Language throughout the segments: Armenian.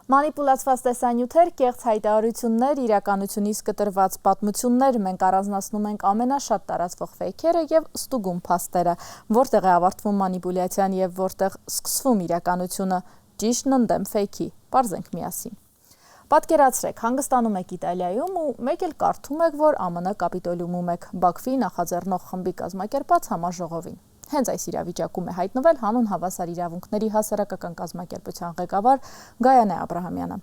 Մանիպուլացված տեսանյութեր, կեղծ հայտարարություններ, իրականությունից կտրված պատմություններ, մենք առանձնացնում ենք ամենաշատ տարածվող ֆեյքերը և ստուգում փաստերը, որտեղ է ավարտվում մանիպուլյացիան և որտեղ սկսվում իրականությունը, ճիշտն ընդդեմ ֆեյքի, պարզենք միասին։ Պատկերացրեք, հանգստանում եք Իտալիայում ու մեկ էլ կարդում եք, որ ԱՄՆ կապիտոլիումում եք, Բաքվի նախաձեռնող խմբի կազմակերպած համաժողովին։ Հենց այս իրավիճակում է հայտնվել հանուն հավասար իրավունքների հասարակական կազմակերպության ղեկավար Գայանե Աբրահամյանը։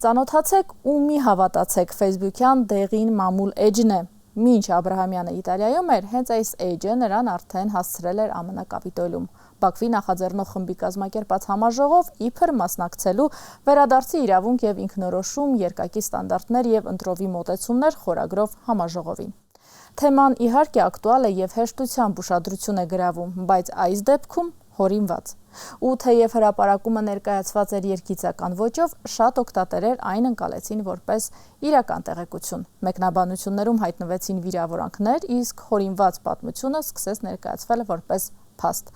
Ծանոթացեք ու մի հավատացեք, ֆեյսբուքյան դեղին մամուլ էջն է։ Մինչ Աբրահամյանը Իտալիայում էր, հենց այս էջը նրան արդեն հասցրել էր ԱՄՆ կապիտոլիում։ Բաքվի նախաձեռնող խմբի կազմակերպած համաժողով իբր մասնակցելու վերադարձի իրավունք և ինքնորոշում, երկակի ստանդարտներ և ընտրովի մոտեցումներ խորագրով համաժողովին։ Թեման իհարկե ակտուալ է և հեշտությամբ ուշադրություն է գրավում, բայց այս դեպքում հորինված։ Ու թեև հրապարակումը ներկայացված էր երգիծական ոճով, շատ օգտատերեր այն ընկալեցին որպես իրական տեղեկություն։ Մեկնաբանություններում հայտնվեցին վիրավորանքներ, իսկ հորինված պատմությունը սկսեց ներկայացվել որպես փաստ։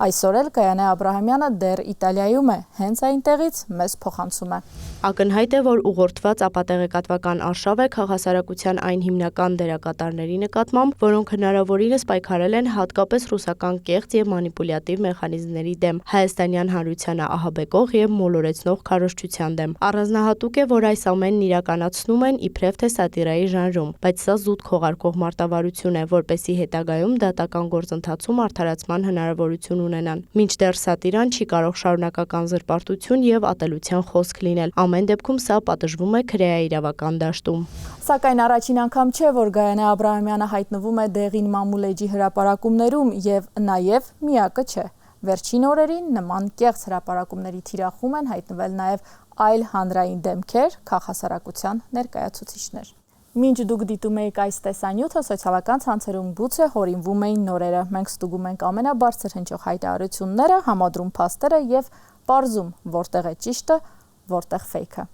Այսօր էլ Գայանե Աբրահամյանը դեռ Իտալիայում է, հենց այնտեղից մեզ փոխանցում է։ Ակնհայտ է, որ ուղղորդված ապատեղեկատվական արշավ է քաղաքասարակության այն հիմնական դերակատարների նկատմամբ, որոնք հնարավորինս պայքարել են հատկապես ռուսական կեղծ և մանիպուլյատիվ մեխանիզմների դեմ, հայաստանյան հանրությանը ահաբեկող և մոլորեցնող քարոզչության դեմ։ Առանձնահատուկ է, որ այս ամենն իրականացնում են իբրև թե սատիրայի ժանրում, բայց սա զուտ քողարկող մարտավարություն է, որպեսզի հետագայում դատական գործընթացում արդարացման հնարավորություն ունենան։ Մինչդեռ սատիրան չի կարող շարունակական զրպարտություն և ատելության խոսք լինել։ Ամեն դեպքում սա պատժվում է քրեաիրավական դաշտում։ Սակայն առաջին անգամ չէ, որ Գայանե Աբրահամյանը հայտնվում է դեղին մամուլ էջի հրապարակումներում և նաև միակը չէ։ Վերջին օրերին նման կեղծ հրապարակումների թիրախում են հայտնվել նաև այլ հանրային դեմքեր, քաղաքասարակության ներկայացուցիչներ։ Մինչ դուք դիտում եք այս տեսանյութը, սոցիալական ցանցերում գուցե հորինվում էին նորերը։ Մենք ստուգում ենք ամենաբարձր հնչող հայտարարությունները, համադրում փաստերը և պարզում, որտեղ է ճիշտը, որտեղ ֆեյքը։